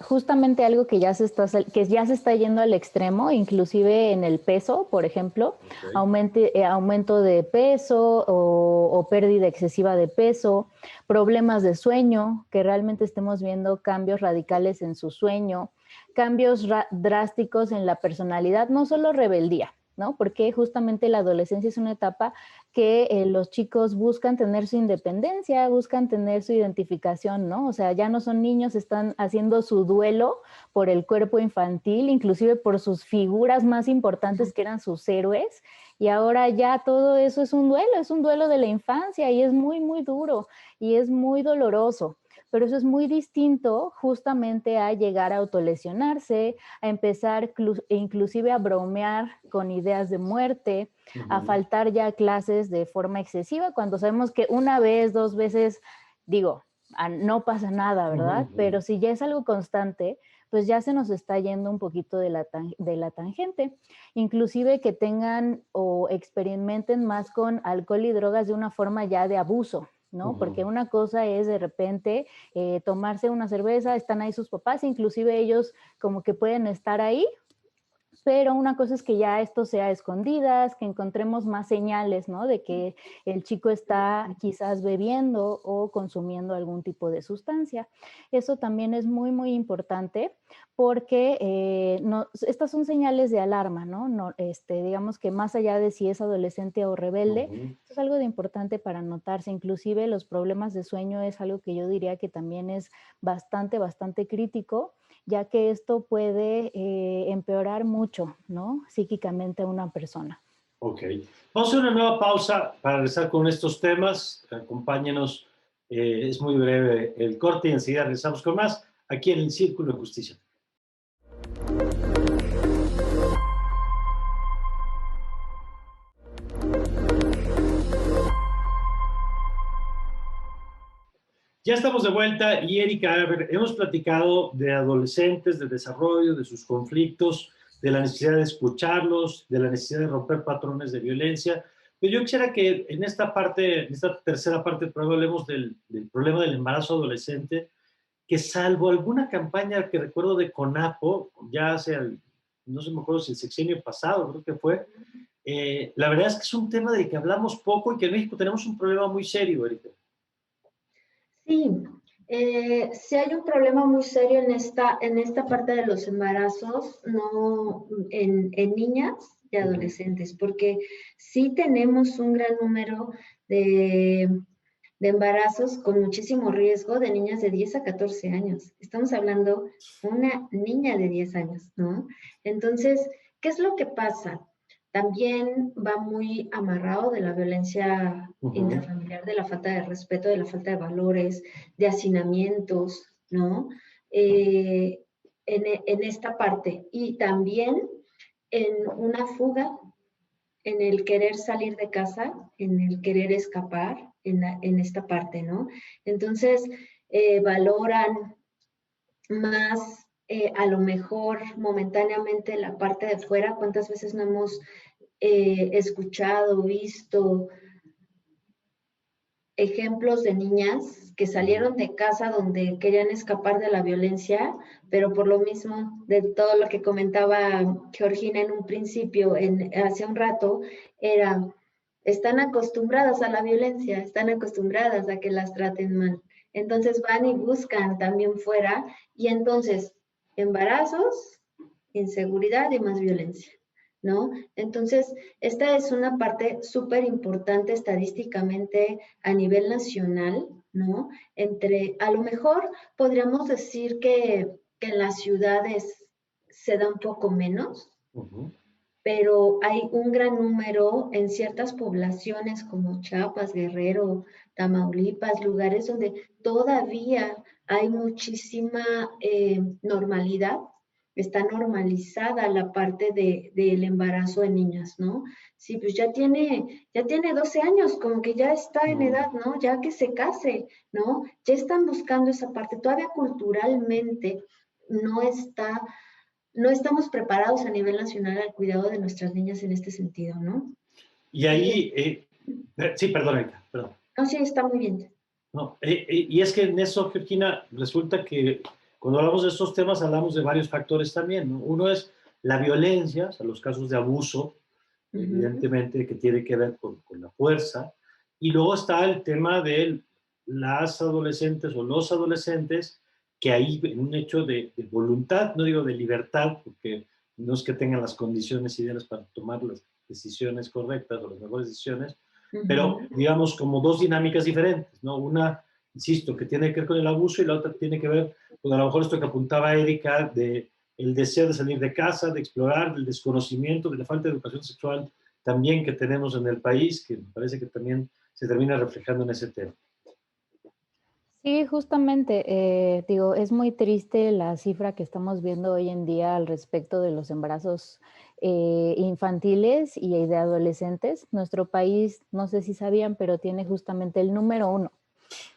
justamente algo que ya se está yendo al extremo, inclusive en el peso, por ejemplo, aumento de peso o pérdida excesiva de peso, problemas de sueño, que realmente estemos viendo cambios radicales en su sueño, cambios drásticos en la personalidad, no solo rebeldía, ¿no? Porque justamente la adolescencia es una etapa que los chicos buscan tener su independencia, buscan tener su identificación, ¿no? O sea, ya no son niños, están haciendo su duelo por el cuerpo infantil, inclusive por sus figuras más importantes que eran sus héroes, y ahora ya todo eso es un duelo de la infancia y es muy, muy duro y es muy doloroso. Pero eso es muy distinto justamente a llegar a autolesionarse, a empezar inclusive a bromear con ideas de muerte, a faltar ya clases de forma excesiva, cuando sabemos que una vez, 2 veces, digo, no pasa nada, ¿verdad? Pero si ya es algo constante, pues ya se nos está yendo un poquito de la tangente. Inclusive que tengan o experimenten más con alcohol y drogas de una forma ya de abuso, ¿no? Porque una cosa es de repente tomarse una cerveza, están ahí sus papás, inclusive ellos como que pueden estar ahí, pero una cosa es que ya esto sea a escondidas, que encontremos más señales, ¿no? De que el chico está quizás bebiendo o consumiendo algún tipo de sustancia. Eso también es muy, muy importante porque estas son señales de alarma, ¿no? Digamos que más allá de si es adolescente o rebelde, esto es algo de importante para notarse. Inclusive los problemas de sueño es algo que yo diría que también es bastante, bastante crítico, ya que esto puede empeorar mucho, ¿no? Psíquicamente a una persona. Ok. Vamos a hacer una nueva pausa para regresar con estos temas. Acompáñenos. Es muy breve el corte y enseguida regresamos con más aquí en el Círculo de Justicia. Ya estamos de vuelta y Erika, a ver, hemos platicado de adolescentes, de desarrollo, de sus conflictos, de la necesidad de escucharlos, de la necesidad de romper patrones de violencia. Pero yo quisiera que en esta parte, en esta tercera parte del programa, hablemos del problema del embarazo adolescente, que salvo alguna campaña que recuerdo de CONAPO, ya hace, no sé, me acuerdo si el sexenio pasado, creo que fue, la verdad es que es un tema del que hablamos poco y que en México tenemos un problema muy serio, Erika. Sí, sí hay un problema muy serio en esta parte de los embarazos, no en niñas y adolescentes, porque sí tenemos un gran número de embarazos con muchísimo riesgo de niñas de 10 a 14 años. Estamos hablando de una niña de 10 años, ¿no? Entonces, ¿qué es lo que pasa? También va muy amarrado de la violencia intrafamiliar, de la falta de respeto, de la falta de valores, de hacinamientos, ¿no? En esta parte. Y también en una fuga, en el querer salir de casa, en el querer escapar, en esta parte, ¿no? Entonces, valoran más a lo mejor momentáneamente la parte de fuera. ¿Cuántas veces no hemos escuchado, visto ejemplos de niñas que salieron de casa donde querían escapar de la violencia, pero por lo mismo de todo lo que comentaba Georgina en un principio, hace un rato, están acostumbradas a la violencia, están acostumbradas a que las traten mal. Entonces van y buscan también fuera, y entonces embarazos, inseguridad y más violencia, ¿no? Entonces, esta es una parte súper importante estadísticamente a nivel nacional, ¿no? A lo mejor podríamos decir que en las ciudades se da un poco menos, pero hay un gran número en ciertas poblaciones como Chiapas, Guerrero, Tamaulipas, lugares donde todavía hay muchísima normalidad. Está normalizada la parte del embarazo en niñas, ¿no? Sí, pues ya tiene 12 años, como que ya está en edad, ¿no? Ya que se case, ¿no? Ya están buscando esa parte. Todavía culturalmente no estamos preparados a nivel nacional al cuidado de nuestras niñas en este sentido, ¿no? Y ahí, sí, perdón, Erika, perdón. No, sí, está muy bien. No, y es que en eso, Georgina, resulta que cuando hablamos de estos temas hablamos de varios factores también, ¿no? Uno es la violencia, o sea, los casos de abuso, evidentemente, que tiene que ver con la fuerza, y luego está el tema de las adolescentes o los adolescentes que ahí en un hecho de voluntad, no digo de libertad, porque no es que tengan las condiciones ideales para tomar las decisiones correctas o las mejores decisiones, pero digamos como dos dinámicas diferentes, ¿no? Una, insisto, que tiene que ver con el abuso y la otra tiene que ver con a lo mejor esto que apuntaba Erika, de el deseo de salir de casa, de explorar, del desconocimiento, de la falta de educación sexual también que tenemos en el país, que me parece que también se termina reflejando en ese tema. Sí, justamente, digo, es muy triste la cifra que estamos viendo hoy en día al respecto de los embarazos infantiles y de adolescentes. Nuestro país, no sé si sabían, pero tiene justamente el número 1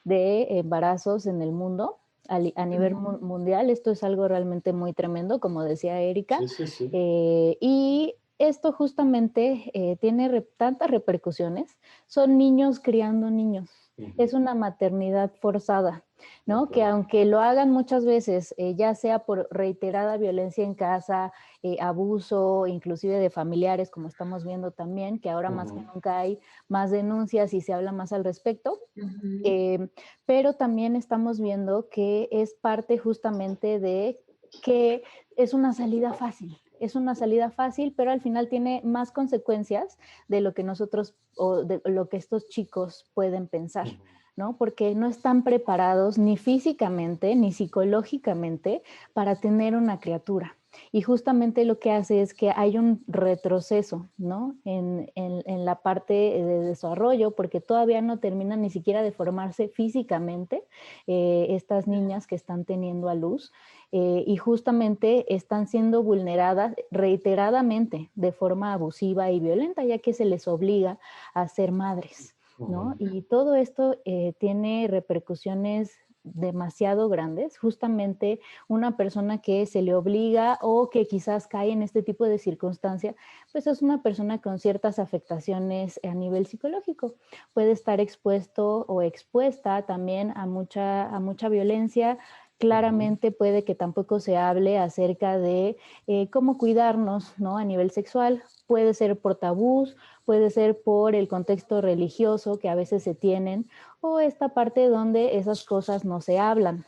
de embarazos en el mundo a nivel mundial. Esto es algo realmente muy tremendo, como decía Erika. Sí, sí, sí. Y esto justamente tiene tantas repercusiones. Son niños criando niños. Es una maternidad forzada, ¿no? Que aunque lo hagan muchas veces, ya sea por reiterada violencia en casa, abuso, inclusive de familiares, como estamos viendo también, que ahora más que nunca hay más denuncias y se habla más al respecto. Pero también estamos viendo que es parte justamente de que es una salida fácil. Es una salida fácil, pero al final tiene más consecuencias de lo que nosotros o de lo que estos chicos pueden pensar, ¿no? Porque no están preparados ni físicamente ni psicológicamente para tener una criatura. Y justamente lo que hace es que hay un retroceso, ¿no? En la parte de desarrollo, porque todavía no terminan ni siquiera de formarse físicamente estas niñas que están teniendo a luz. Y justamente están siendo vulneradas reiteradamente de forma abusiva y violenta, ya que se les obliga a ser madres, ¿no? Y todo esto tiene repercusiones demasiado grandes. Justamente una persona que se le obliga o que quizás cae en este tipo de circunstancia, pues es una persona con ciertas afectaciones a nivel psicológico. Puede estar expuesto o expuesta también a mucha violencia. Claramente puede que tampoco se hable acerca de cómo cuidarnos, ¿no? A nivel sexual. Puede ser por tabús, puede ser por el contexto religioso que a veces se tienen, o esta parte donde esas cosas no se hablan.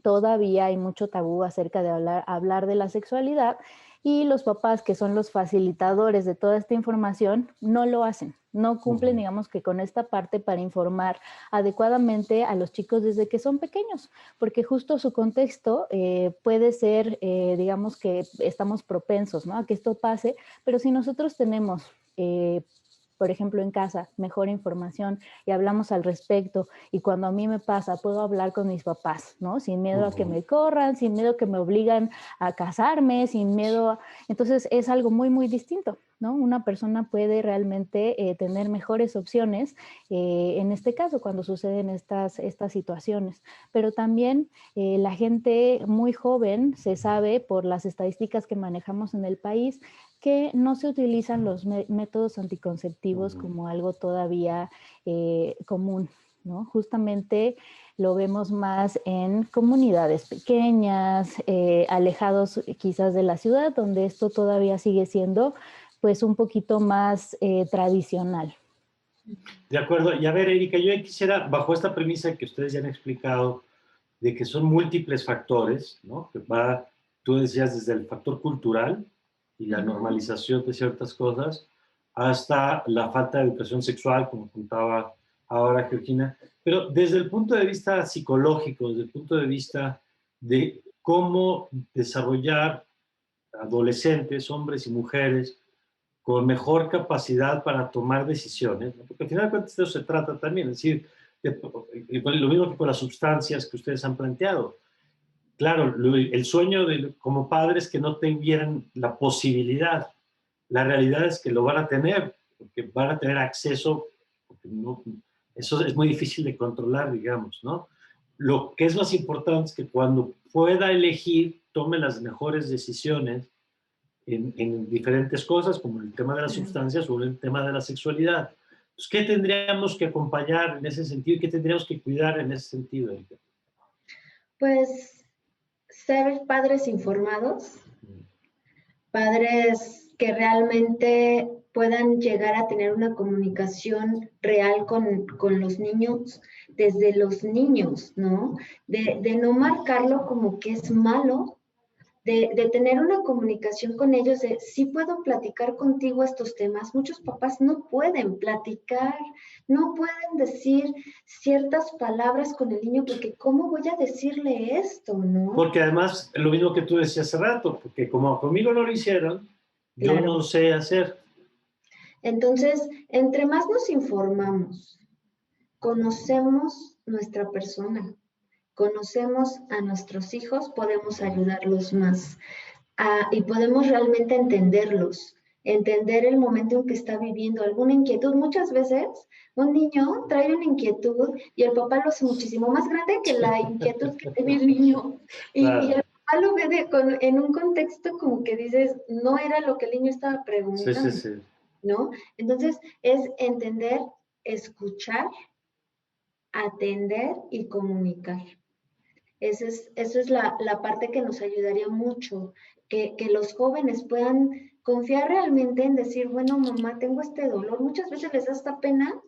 Todavía hay mucho tabú acerca de hablar de la sexualidad, y los papás, que son los facilitadores de toda esta información, no lo hacen, no cumplen, digamos, que con esta parte para informar adecuadamente a los chicos desde que son pequeños, porque justo su contexto puede ser, digamos, que estamos propensos, ¿no? A que esto pase, pero si nosotros tenemos por ejemplo, en casa, mejor información y hablamos al respecto. Y cuando a mí me pasa, puedo hablar con mis papás, ¿no? Sin miedo a que me corran, sin miedo a que me obligan a casarme, sin miedo a... Entonces es algo muy, muy distinto, ¿no? Una persona puede realmente tener mejores opciones en este caso cuando suceden estas situaciones. Pero también la gente muy joven, se sabe por las estadísticas que manejamos en el país, que no se utilizan los métodos anticonceptivos como algo todavía común, ¿no? Justamente lo vemos más en comunidades pequeñas, alejados quizás de la ciudad, donde esto todavía sigue siendo pues un poquito más tradicional. De acuerdo. Y a ver, Erika, yo quisiera, bajo esta premisa que ustedes ya han explicado, de que son múltiples factores, ¿no? Que va, tú decías, desde el factor cultural y la normalización de ciertas cosas, hasta la falta de educación sexual, como contaba ahora Georgina, pero desde el punto de vista psicológico, desde el punto de vista de cómo desarrollar adolescentes, hombres y mujeres, con mejor capacidad para tomar decisiones, ¿no? Porque al final de cuentas de eso se trata también, es decir, lo mismo que con las sustancias que ustedes han planteado. Claro, el sueño como padres es que no tuvieran la posibilidad. La realidad es que lo van a tener, porque van a tener acceso, porque no, eso es muy difícil de controlar, digamos, ¿no? Lo que es más importante es que cuando pueda elegir, tome las mejores decisiones en diferentes cosas, como el tema de las sustancias o el tema de la sexualidad. Pues, ¿qué tendríamos que acompañar en ese sentido y qué tendríamos que cuidar en ese sentido, Erika? Pues ser padres informados, padres que realmente puedan llegar a tener una comunicación real con los niños, desde los niños, ¿no? De no marcarlo como que es malo, de tener una comunicación con ellos, de sí puedo platicar contigo estos temas. Muchos papás no pueden platicar, no pueden decir ciertas palabras con el niño, porque ¿cómo voy a decirle esto, no? Porque además, lo mismo que tú decías hace rato, porque como conmigo no lo hicieron, yo Claro. no sé hacer. Entonces, entre más nos informamos, conocemos nuestra persona, conocemos a nuestros hijos, podemos ayudarlos más y podemos realmente entenderlos. entender el momento en que está viviendo, alguna inquietud. Muchas veces un niño trae una inquietud y el papá lo hace muchísimo más grande que la inquietud que tiene el niño. Y el papá lo ve en un contexto como que dices, no era lo que el niño estaba preguntando, ¿no? Entonces es entender, escuchar, atender y comunicar. Esa es la parte que nos ayudaría mucho, que los jóvenes puedan confiar realmente en decir, bueno, mamá, tengo este dolor. Muchas veces les da hasta pena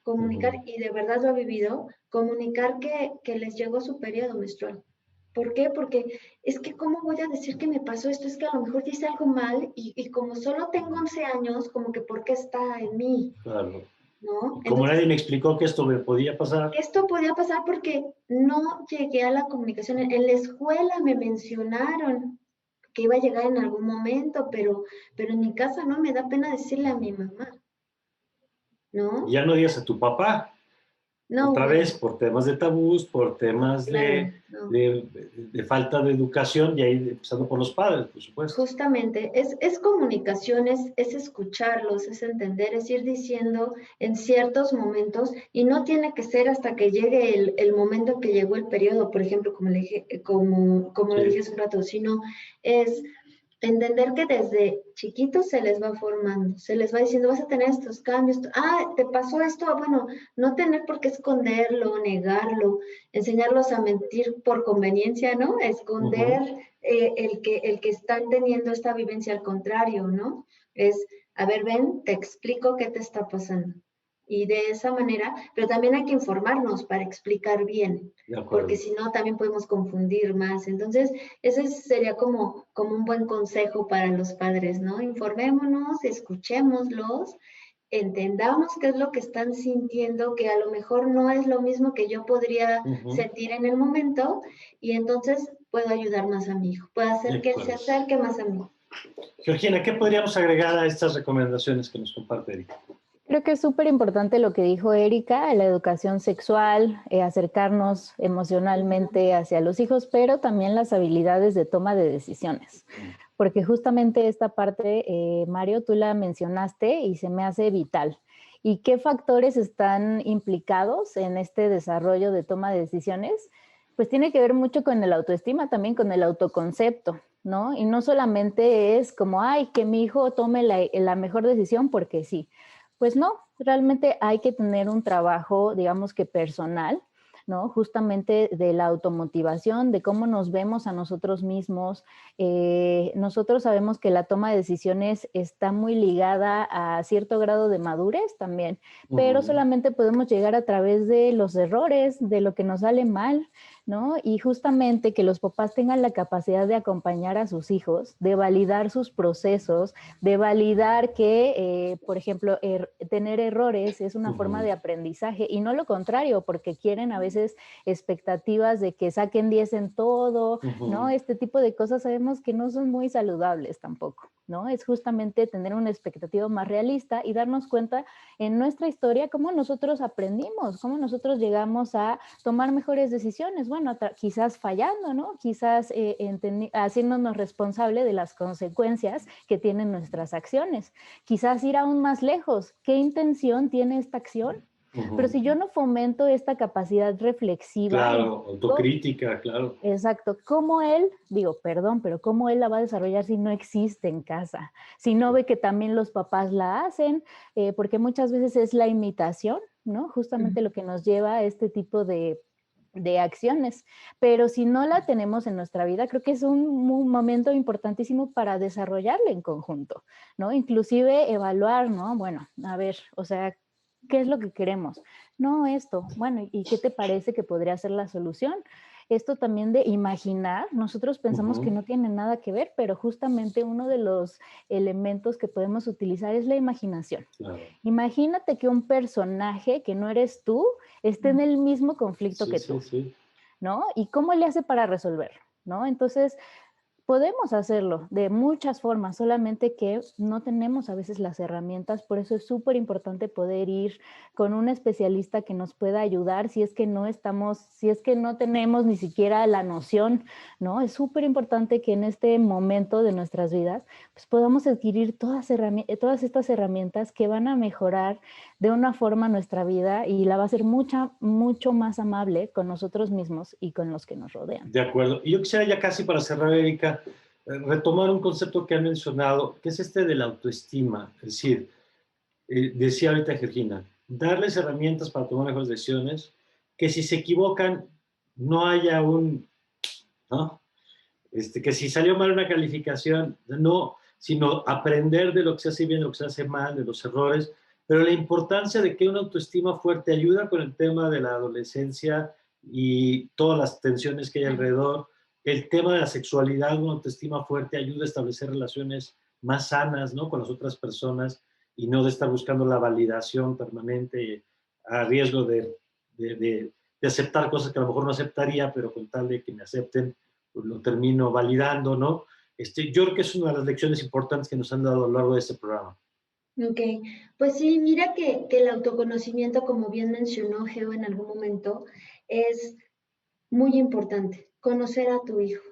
comunicar, y de verdad lo ha vivido, comunicar que les llegó su periodo menstrual. ¿Por qué? Porque es que ¿cómo voy a decir que me pasó esto? Es que a lo mejor hice algo mal y como solo tengo 11 años, como que ¿por qué está en mí? Claro. ¿No? Como Entonces, nadie me explicó que esto me podía pasar. esto podía pasar porque no llegué a la comunicación. En la escuela me mencionaron que iba a llegar en algún momento, pero en mi casa no me da pena decirle a mi mamá, ¿no? Ya no digas a tu papá. No, Otra bueno, vez, por temas de tabús, por temas claro, no. de falta de educación, y ahí empezando por los padres, por supuesto. Justamente, es comunicación, es escucharlos, es entender, es ir diciendo en ciertos momentos, y no tiene que ser hasta que llegue el momento en que llegó el periodo, por ejemplo, como le dije, como le dije hace un rato, sino es entender que desde chiquitos se les va formando, se les va diciendo, vas a tener estos cambios, te pasó esto, bueno, no tener por qué esconderlo, negarlo, enseñarlos a mentir por conveniencia, ¿no? Esconder el que están teniendo esta vivencia al contrario, ¿no? Es, a ver, ven, te explico qué te está pasando. Y de esa manera, pero también hay que informarnos para explicar bien, porque si no también podemos confundir más. Entonces, ese sería como un buen consejo para los padres, ¿no? Informémonos, escuchémoslos, entendamos qué es lo que están sintiendo, que a lo mejor no es lo mismo que yo podría sentir en el momento, y entonces puedo ayudar más a mi hijo, puedo hacer que él se acerque más a mí. Georgina, ¿qué podríamos agregar a estas recomendaciones que nos comparte Erika? Creo que es súper importante lo que dijo Erika, la educación sexual, acercarnos emocionalmente hacia los hijos, pero también las habilidades de toma de decisiones. Porque justamente esta parte, Mario, tú la mencionaste y se me hace vital. ¿Y qué factores están implicados en este desarrollo de toma de decisiones? Pues tiene que ver mucho con el autoestima, también con el autoconcepto, ¿no? Y no solamente es como, ay, que mi hijo tome la mejor decisión porque sí. Pues no, realmente hay que tener un trabajo, digamos que personal, ¿no? Justamente de la automotivación, de cómo nos vemos a nosotros mismos. Nosotros sabemos que la toma de decisiones está muy ligada a cierto grado de madurez también, pero solamente podemos llegar a través de los errores, de lo que nos sale mal, ¿no? Y justamente que los papás tengan la capacidad de acompañar a sus hijos, de validar sus procesos, de validar que, por ejemplo, tener errores es una forma de aprendizaje y no lo contrario, porque quieren a veces expectativas de que saquen 10 en todo, ¿no? Este tipo de cosas sabemos que no son muy saludables tampoco, ¿no? Es justamente tener una expectativa más realista y darnos cuenta en nuestra historia cómo nosotros aprendimos, cómo nosotros llegamos a tomar mejores decisiones. Bueno, quizás fallando, ¿no? Quizás haciéndonos responsable de las consecuencias que tienen nuestras acciones. Quizás ir aún más lejos. ¿Qué intención tiene esta acción? Pero si yo no fomento esta capacidad reflexiva. Claro, autocrítica, claro. Exacto. ¿Cómo él, pero cómo él la va a desarrollar si no existe en casa? Si no ve que también los papás la hacen, porque muchas veces es la imitación, ¿no? Justamente lo que nos lleva a este tipo de acciones, pero si no la tenemos en nuestra vida, creo que es un momento importantísimo para desarrollarla en conjunto, ¿no? Inclusive evaluar, ¿no? Bueno, a ver, o sea, ¿qué es lo que queremos? No esto, bueno, ¿y qué te parece que podría ser la solución? Esto también de imaginar, nosotros pensamos que no tiene nada que ver, pero justamente uno de los elementos que podemos utilizar es la imaginación. Claro. Imagínate que un personaje que no eres tú esté en el mismo conflicto que tú, ¿no? ¿Y cómo le hace para resolverlo? ¿No? Entonces, Podemos hacerlo de muchas formas, solamente que no tenemos a veces las herramientas, por eso es súper importante poder ir con un especialista que nos pueda ayudar si es que no estamos, si es que no tenemos ni siquiera la noción, ¿no? Es súper importante que en este momento de nuestras vidas, pues podamos adquirir todas estas herramientas que van a mejorar de una forma nuestra vida y la va a hacer mucho más amable con nosotros mismos y con los que nos rodean. De acuerdo. Y yo quisiera ya casi para cerrar, Erika, retomar un concepto que han mencionado, que es este de la autoestima. Es decir, decía ahorita Georgina, darles herramientas para tomar mejores decisiones, que si se equivocan, no haya ¿no? Que si salió mal una calificación, no, sino aprender de lo que se hace bien, de lo que se hace mal, de los errores, pero la importancia de que una autoestima fuerte ayuda con el tema de la adolescencia y todas las tensiones que hay alrededor. El tema de la sexualidad, una autoestima fuerte ayuda a establecer relaciones más sanas, ¿no? Con las otras personas y no de estar buscando la validación permanente a riesgo de aceptar cosas que a lo mejor no aceptaría, pero con tal de que me acepten, pues lo termino validando, ¿no? Yo creo que es una de las lecciones importantes que nos han dado a lo largo de este programa. Ok, pues sí, mira que el autoconocimiento, como bien mencionó Geo en algún momento, es muy importante. Conocer a tu hijo,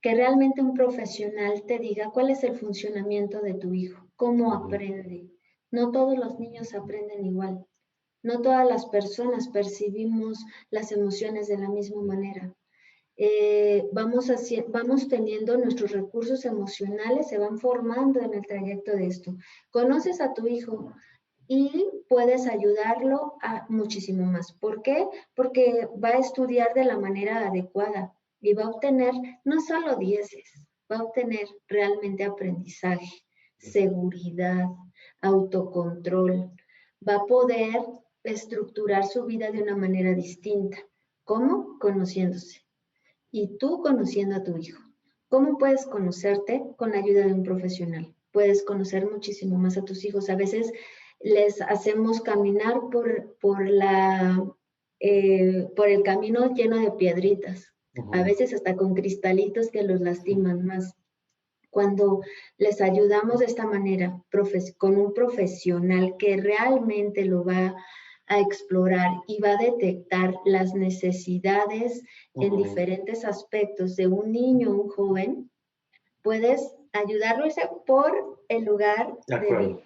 que realmente un profesional te diga cuál es el funcionamiento de tu hijo, cómo aprende. No todos los niños aprenden igual. No todas las personas percibimos las emociones de la misma manera. Vamos teniendo nuestros recursos emocionales, se van formando en el trayecto de esto. Conoces a tu hijo y puedes ayudarlo a muchísimo más. ¿Por qué? Porque va a estudiar de la manera adecuada y va a obtener no solo dieces, va a obtener realmente aprendizaje, seguridad, autocontrol, va a poder estructurar su vida de una manera distinta. ¿Cómo? Conociéndose. Y tú conociendo a tu hijo. ¿Cómo puedes conocerte? Con la ayuda de un profesional. Puedes conocer muchísimo más a tus hijos. A veces les hacemos caminar por el camino lleno de piedritas. A veces hasta con cristalitos que los lastiman más. Cuando les ayudamos de esta manera, con un profesional que realmente lo va a explorar y va a detectar las necesidades en diferentes aspectos de un niño o un joven, puedes ayudarlo por el lugar de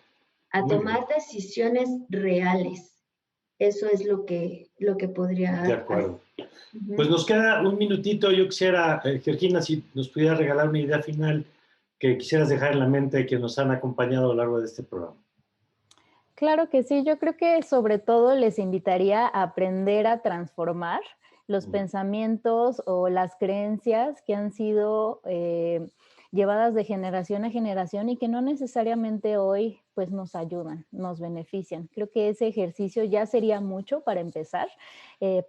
a tomar decisiones reales. Eso es lo que podría De acuerdo. Pues nos queda un minutito. Yo quisiera, Georgina, si nos pudiera regalar una idea final que quisieras dejar en la mente de que nos han acompañado a lo largo de este programa. Claro que sí, yo creo que sobre todo les invitaría a aprender a transformar los pensamientos o las creencias que han sido llevadas de generación a generación y que no necesariamente hoy pues nos ayudan, nos benefician. Creo que ese ejercicio ya sería mucho para empezar,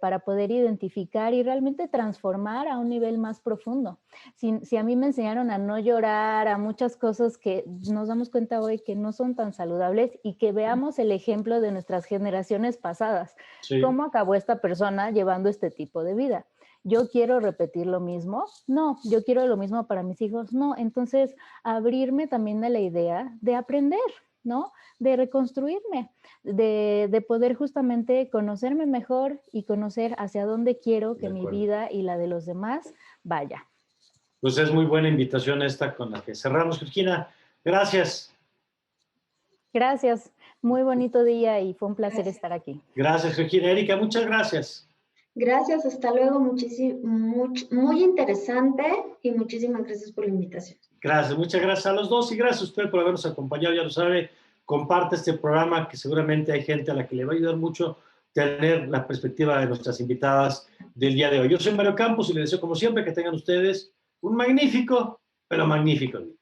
para poder identificar y realmente transformar a un nivel más profundo. Si a mí me enseñaron a no llorar, a muchas cosas que nos damos cuenta hoy que no son tan saludables y que veamos el ejemplo de nuestras generaciones pasadas. Sí. ¿Cómo acabó esta persona llevando este tipo de vida? ¿Yo quiero repetir lo mismo? No. ¿Yo quiero lo mismo para mis hijos? No. Entonces, abrirme también a la idea de aprender, ¿no? De reconstruirme, de poder justamente conocerme mejor y conocer hacia dónde quiero que mi vida y la de los demás vaya. Pues es muy buena invitación esta con la que cerramos. Georgina, gracias. Gracias. Muy bonito día y fue un placer estar aquí. Gracias, Georgina. Erika, muchas gracias. Gracias, hasta luego. Muy interesante y muchísimas gracias por la invitación. Gracias, muchas gracias a los dos y gracias a usted por habernos acompañado. Ya lo sabe, comparte este programa que seguramente hay gente a la que le va a ayudar mucho tener la perspectiva de nuestras invitadas del día de hoy. Yo soy Mario Campos y les deseo como siempre que tengan ustedes un magnífico, pero magnífico día.